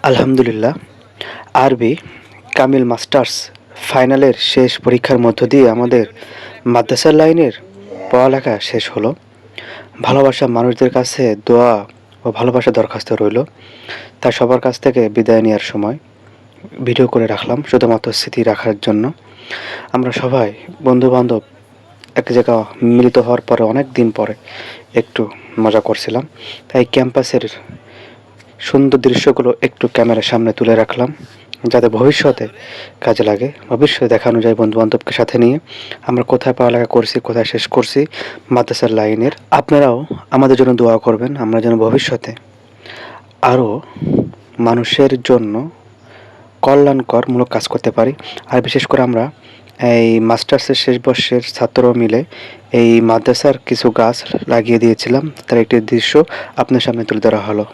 আলহামদুলিল্লাহ, আরবি কামিল মাস্টার্স ফাইনালের শেষ পরীক্ষার মধ্য দিয়ে আমাদের মাদ্রাসার লাইনের পড়ালেখা শেষ হলো। ভালোবাসা মানুষদের কাছে দোয়া ও ভালোবাসা দরখাস্ত রইল। তাই সবার কাছ থেকে বিদায় নেওয়ার সময় ভিডিও করে রাখলাম শুধুমাত্র স্মৃতি রাখার জন্য। আমরা সবাই বন্ধু-বান্ধব এক জায়গা মিলিত হওয়ার পরে অনেক দিন পরে একটু মজা করছিলাম। তাই ক্যাম্পাসের সুন্দর দৃশ্যগুলো একটু ক্যামেরার সামনে তুলে রাখলাম, যাতে ভবিষ্যতে কাজে লাগে। ভবিষ্যতে দেখানো যায় বন্ধু-বান্ধবকে সাথে নিয়ে আমরা কোথায় পড়ালেখা করছি, কোথায় শেষ করছি মাদ্রাসার লাইনের। আপনারাও আমাদের জন্য দোয়া করবেন, আমরা যেন ভবিষ্যতে আরও মানুষের জন্য কল্যাণকরমূলক কাজ করতে পারি। আর বিশেষ করে আমরা এই মাস্টার্সের শেষ বর্ষের ছাত্র মিলে এই মাদ্রাসার কিছু গাছ লাগিয়ে দিয়েছিলাম, তার একটি দৃশ্য আপনার সামনে তুলে ধরা হলো।